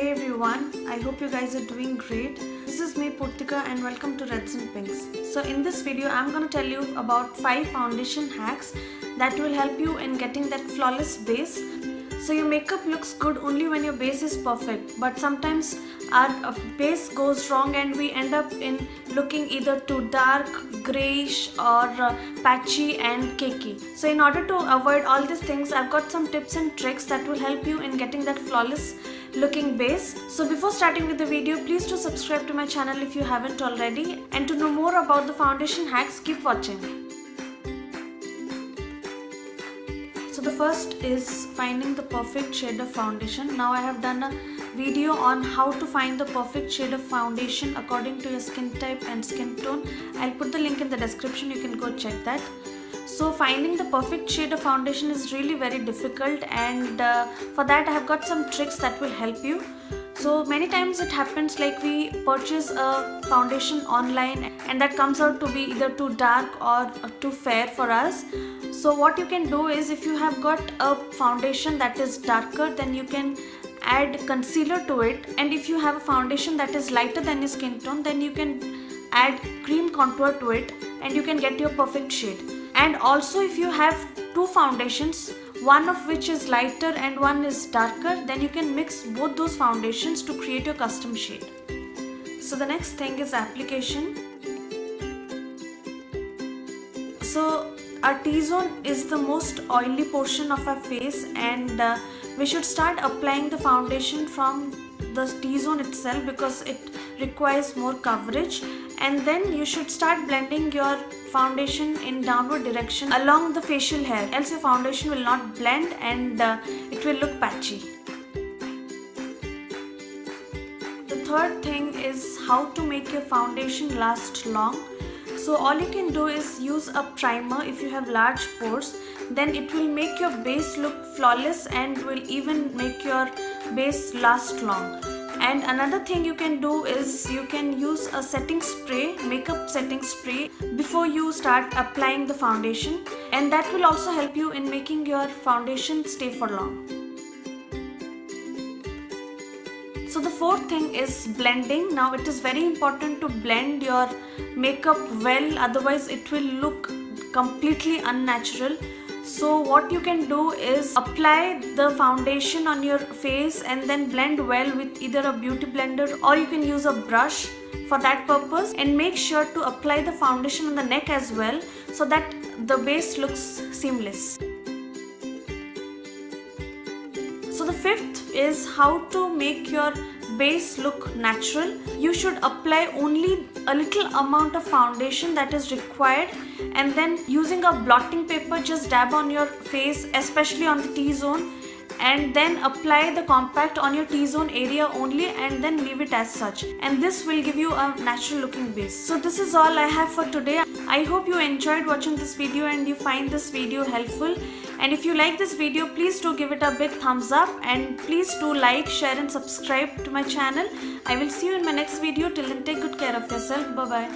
Hey everyone, I hope you guys are doing great. This is me Purtika and welcome to Reds and Pinks. So in this video I'm going to tell you about 5 foundation hacks that will help you in getting that flawless base. So your makeup looks good only when your base is perfect, but sometimes our base goes wrong and we end up in looking either too dark, grayish or patchy and cakey. So in order to avoid all these things, I've got some tips and tricks that will help you in getting that flawless looking base. So before starting with the video, please do subscribe to my channel if you haven't already, and to know more about the foundation hacks, keep watching. So the first is finding the perfect shade of foundation. Now I have done a video on how to find the perfect shade of foundation according to your skin type and skin tone. I'll put the link in the description, you can go check that. So finding the perfect shade of foundation is really very difficult, and for that I have got some tricks that will help you. So many times it happens like we purchase a foundation online and that comes out to be either too dark or too fair for us. So what you can do is, if you have got a foundation that is darker, then you can add concealer to it, and if you have a foundation that is lighter than your skin tone, then you can add cream contour to it and you can get your perfect shade. And also if you have two foundations, one of which is lighter and one is darker, then you can mix both those foundations to create your custom shade. So the next thing is application. So our T-zone is the most oily portion of our face, and we should start applying the foundation from the T-zone itself because it requires more coverage, and then you should start blending your foundation in downward direction along the facial hair, else your foundation will not blend and it will look patchy. The third thing is how to make your foundation last long. So all you can do is use a primer if you have large pores, then it will make your base look flawless and will even make your base last long. And another thing you can do is you can use a setting spray, makeup setting spray, before you start applying the foundation, and that will also help you in making your foundation stay for long. So the fourth thing is blending. Now it is very important to blend your makeup well, otherwise it will look completely unnatural. So what you can do is apply the foundation on your face and then blend well with either a beauty blender or you can use a brush for that purpose, and make sure to apply the foundation on the neck as well so that the base looks seamless. So the fifth is how to make your base look natural. You should apply only a little amount of foundation that is required, and then using a blotting paper just dab on your face, especially on the T-zone, and then apply the compact on your T-zone area only and then leave it as such, and this will give you a natural looking base. So this is all I have for today. I hope you enjoyed watching this video and you find this video helpful, and if you like this video, please do give it a big thumbs up, and please do like, share and subscribe to my channel. I will see you in my next video. Till then, take good care of yourself. Bye bye.